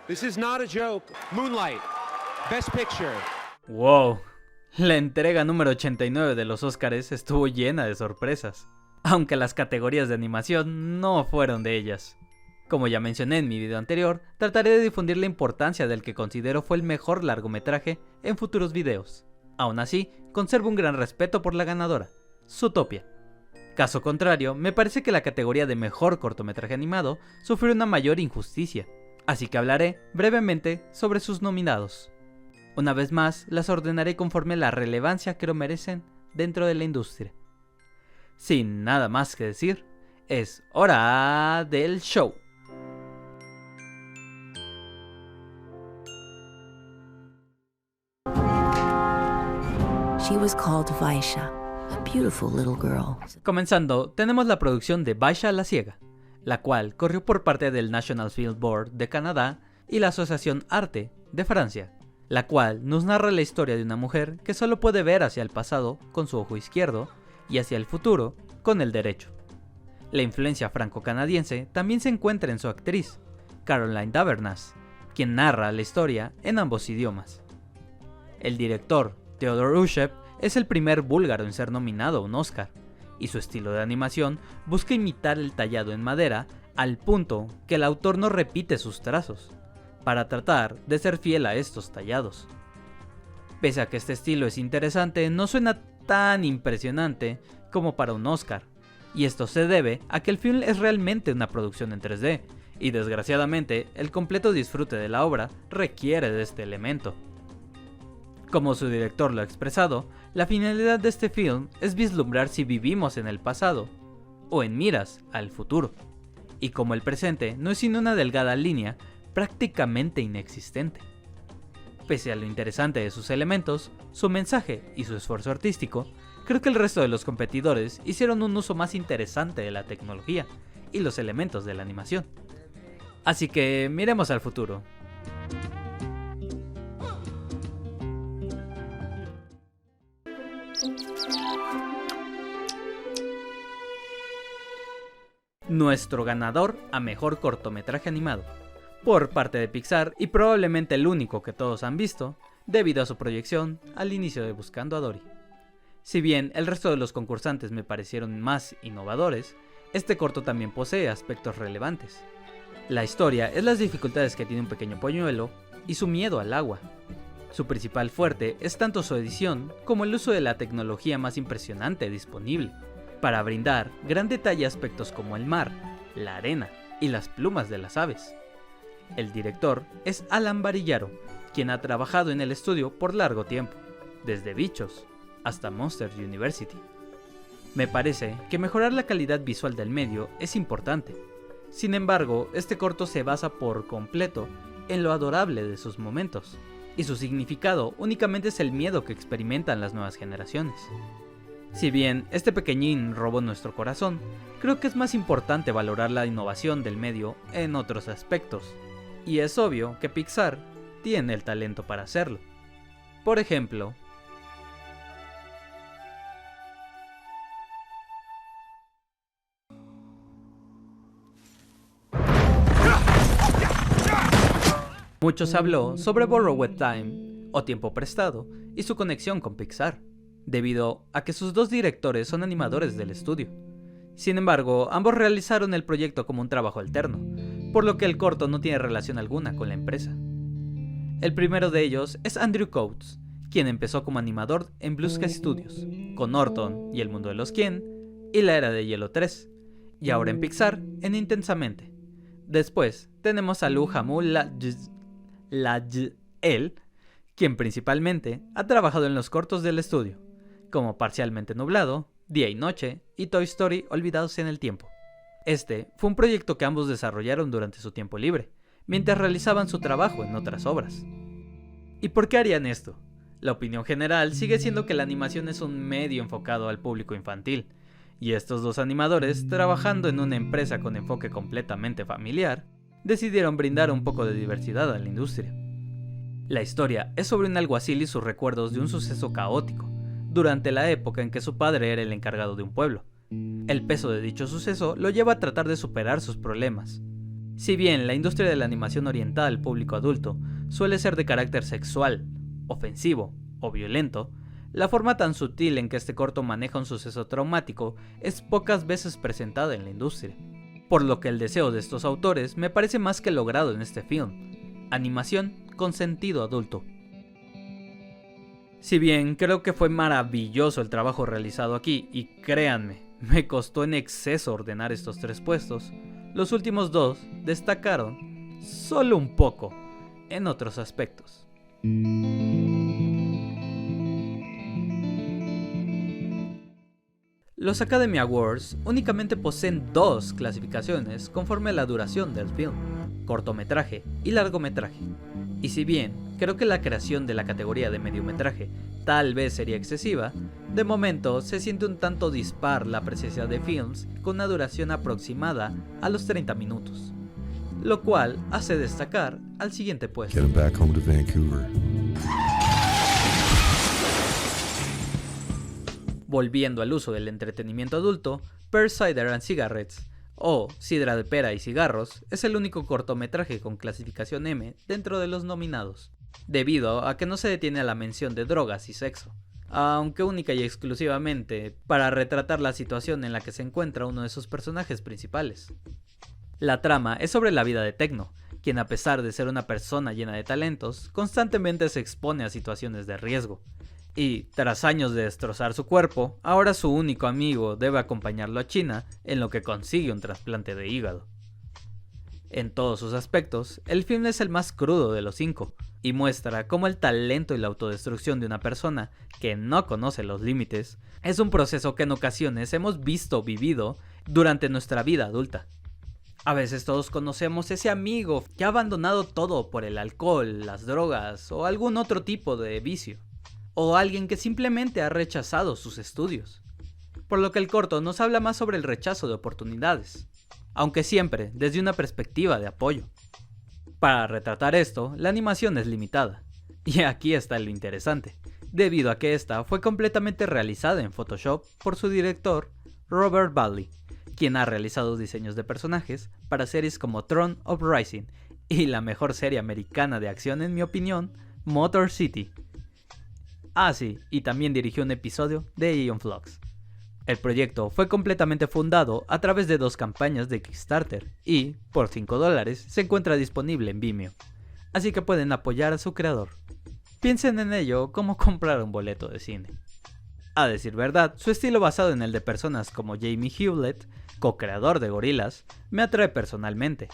This is not a joke. Moonlight, Best Picture. Wow, la entrega número 89 de los Óscares estuvo llena de sorpresas, aunque las categorías de animación no fueron de ellas. Como ya mencioné en mi video anterior, trataré de difundir la importancia del que considero fue el mejor largometraje en futuros videos. Aún así, conservo un gran respeto por la ganadora, Zootopia. Caso contrario, me parece que la categoría de mejor cortometraje animado sufrió una mayor injusticia, así que hablaré brevemente sobre sus nominados. Una vez más, las ordenaré conforme la relevancia que lo merecen dentro de la industria. Sin nada más que decir, es hora del show. She was called Vaisha, a beautiful little girl. Comenzando, tenemos la producción de Vaisha la Ciega, la cual corrió por parte del National Film Board de Canadá y la Asociación Arte de Francia, la cual nos narra la historia de una mujer que solo puede ver hacia el pasado con su ojo izquierdo y hacia el futuro con el derecho. La influencia franco-canadiense también se encuentra en su actriz, Caroline Davernaz, quien narra la historia en ambos idiomas. El director, Theodor Ushep, es el primer búlgaro en ser nominado a un Oscar, y su estilo de animación busca imitar el tallado en madera al punto que el autor no repite sus trazos, para tratar de ser fiel a estos tallados. Pese a que este estilo es interesante, no suena tan impresionante como para un Oscar, y esto se debe a que el film es realmente una producción en 3D, y desgraciadamente el completo disfrute de la obra requiere de este elemento. Como su director lo ha expresado, la finalidad de este film es vislumbrar si vivimos en el pasado o en miras al futuro, y como el presente no es sino una delgada línea prácticamente inexistente. Pese a lo interesante de sus elementos, su mensaje y su esfuerzo artístico, creo que el resto de los competidores hicieron un uso más interesante de la tecnología y los elementos de la animación. Así que miremos al futuro. Nuestro ganador a mejor cortometraje animado, por parte de Pixar y probablemente el único que todos han visto, debido a su proyección al inicio de Buscando a Dory. Si bien el resto de los concursantes me parecieron más innovadores, este corto también posee aspectos relevantes. La historia es las dificultades que tiene un pequeño polluelo y su miedo al agua. Su principal fuerte es tanto su edición como el uso de la tecnología más impresionante disponible, para brindar gran detalle a aspectos como el mar, la arena y las plumas de las aves. El director es Alan Barillaro, quien ha trabajado en el estudio por largo tiempo, desde Bichos hasta Monster University. Me parece que mejorar la calidad visual del medio es importante. Sin embargo, este corto se basa por completo en lo adorable de sus momentos, y su significado únicamente es el miedo que experimentan las nuevas generaciones. Si bien este pequeñín robó nuestro corazón, creo que es más importante valorar la innovación del medio en otros aspectos, y es obvio que Pixar tiene el talento para hacerlo. Por ejemplo, mucho se habló sobre Borrowed Time, o Tiempo Prestado, y su conexión con Pixar, debido a que sus dos directores son animadores del estudio. Sin embargo, ambos realizaron el proyecto como un trabajo alterno, por lo que el corto no tiene relación alguna con la empresa. El primero de ellos es Andrew Coates, quien empezó como animador en Blue Sky Studios, con Norton y El Mundo de los Quién, y La Era de Hielo 3, y ahora en Pixar, en Intensamente. Después tenemos a Lou Jamul Lajel, quien principalmente ha trabajado en los cortos del estudio, como Parcialmente Nublado, Día y Noche y Toy Story Olvidados en el Tiempo. Este fue un proyecto que ambos desarrollaron durante su tiempo libre, mientras realizaban su trabajo en otras obras. ¿Y por qué harían esto? La opinión general sigue siendo que la animación es un medio enfocado al público infantil, y estos dos animadores, trabajando en una empresa con enfoque completamente familiar, decidieron brindar un poco de diversidad a la industria. La historia es sobre un alguacil y sus recuerdos de un suceso caótico, durante la época en que su padre era el encargado de un pueblo. El peso de dicho suceso lo lleva a tratar de superar sus problemas. Si bien la industria de la animación orientada al público adulto suele ser de carácter sexual, ofensivo o violento, la forma tan sutil en que este corto maneja un suceso traumático es pocas veces presentada en la industria, por lo que el deseo de estos autores me parece más que logrado en este film: animación con sentido adulto. Si bien creo que fue maravilloso el trabajo realizado aquí, y créanme, me costó en exceso ordenar estos 3 puestos, los últimos 2 destacaron solo un poco en otros aspectos. Los Academy Awards únicamente poseen 2 clasificaciones conforme a la duración del film: cortometraje y largometraje. Y si bien creo que la creación de la categoría de mediometraje tal vez sería excesiva, de momento se siente un tanto dispar la apreciación de films con una duración aproximada a los 30 minutos, lo cual hace destacar al siguiente puesto. Get him back home to Vancouver. Volviendo al uso del entretenimiento adulto, Pear Cider and Cigarettes, o Sidra de Pera y Cigarros, es el único cortometraje con clasificación M dentro de los nominados, debido a que no se detiene a la mención de drogas y sexo, aunque única y exclusivamente para retratar la situación en la que se encuentra uno de sus personajes principales. La trama es sobre la vida de Tecno, quien, a pesar de ser una persona llena de talentos, constantemente se expone a situaciones de riesgo, y, tras años de destrozar su cuerpo, ahora su único amigo debe acompañarlo a China en lo que consigue un trasplante de hígado. En todos sus aspectos, el film es el más crudo de los 5, y muestra cómo el talento y la autodestrucción de una persona que no conoce los límites es un proceso que en ocasiones hemos visto vivido durante nuestra vida adulta. A veces todos conocemos ese amigo que ha abandonado todo por el alcohol, las drogas o algún otro tipo de vicio, o alguien que simplemente ha rechazado sus estudios, por lo que el corto nos habla más sobre el rechazo de oportunidades, aunque siempre desde una perspectiva de apoyo. Para retratar esto, la animación es limitada, y aquí está lo interesante, debido a que esta fue completamente realizada en Photoshop por su director, Robert Bailey, quien ha realizado diseños de personajes para series como Throne of Rising y la mejor serie americana de acción en mi opinión, Motor City. Ah sí, y también dirigió un episodio de Aeon Flux. El proyecto fue completamente fundado a través de 2 campañas de Kickstarter y, por $5, se encuentra disponible en Vimeo, así que pueden apoyar a su creador. Piensen en ello como comprar un boleto de cine. A decir verdad, su estilo basado en el de personas como Jamie Hewlett, co-creador de Gorillaz, me atrae personalmente,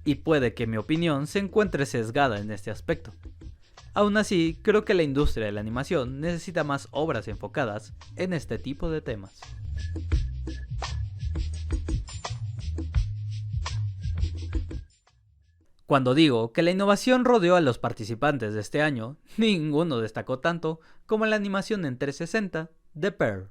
y puede que mi opinión se encuentre sesgada en este aspecto. Aún así, creo que la industria de la animación necesita más obras enfocadas en este tipo de temas. Cuando digo que la innovación rodeó a los participantes de este año, ninguno destacó tanto como la animación en 360 de Pear.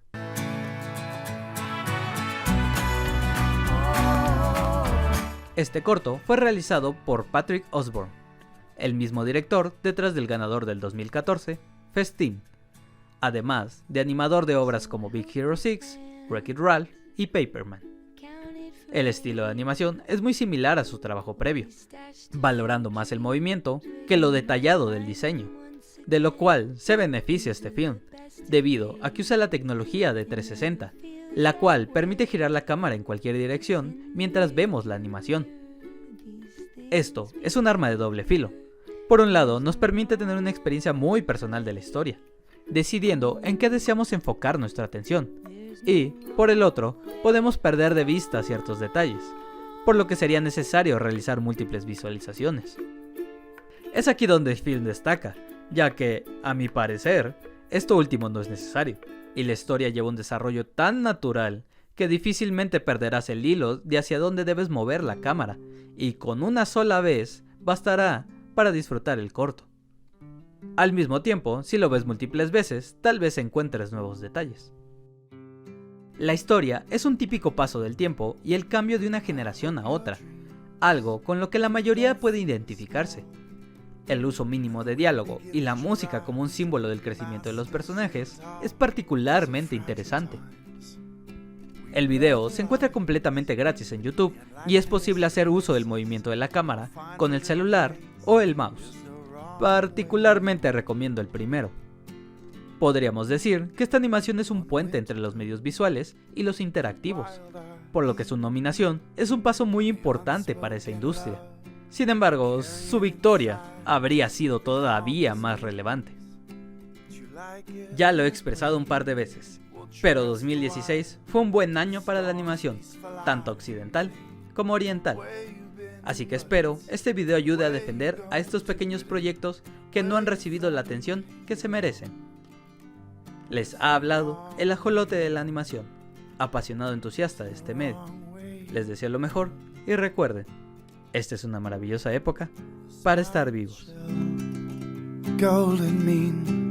Este corto fue realizado por Patrick Osborne, el mismo director detrás del ganador del 2014, Festin, además de animador de obras como Big Hero 6, Wreck-It Ralph y Paperman. El estilo de animación es muy similar a su trabajo previo, valorando más el movimiento que lo detallado del diseño, de lo cual se beneficia este film, debido a que usa la tecnología de 360, la cual permite girar la cámara en cualquier dirección mientras vemos la animación. Esto es un arma de doble filo. Por un lado, nos permite tener una experiencia muy personal de la historia, decidiendo en qué deseamos enfocar nuestra atención, y, por el otro, podemos perder de vista ciertos detalles, por lo que sería necesario realizar múltiples visualizaciones. Es aquí donde el film destaca, ya que, a mi parecer, esto último no es necesario, y la historia lleva un desarrollo tan natural que difícilmente perderás el hilo de hacia dónde debes mover la cámara, y con una sola vez bastará para disfrutar el corto. Al mismo tiempo, si lo ves múltiples veces, tal vez encuentres nuevos detalles. La historia es un típico paso del tiempo y el cambio de una generación a otra, algo con lo que la mayoría puede identificarse. El uso mínimo de diálogo y la música como un símbolo del crecimiento de los personajes es particularmente interesante. El video se encuentra completamente gratis en YouTube y es posible hacer uso del movimiento de la cámara con el celular o el mouse. Particularmente recomiendo el primero. Podríamos decir que esta animación es un puente entre los medios visuales y los interactivos, por lo que su nominación es un paso muy importante para esa industria. Sin embargo, su victoria habría sido todavía más relevante. Ya lo he expresado un par de veces, pero 2016 fue un buen año para la animación, tanto occidental como oriental. Así que espero este video ayude a defender a estos pequeños proyectos que no han recibido la atención que se merecen. Les ha hablado el ajolote de la animación, apasionado entusiasta de este medio. Les deseo lo mejor y recuerden, esta es una maravillosa época para estar vivos. Golden mean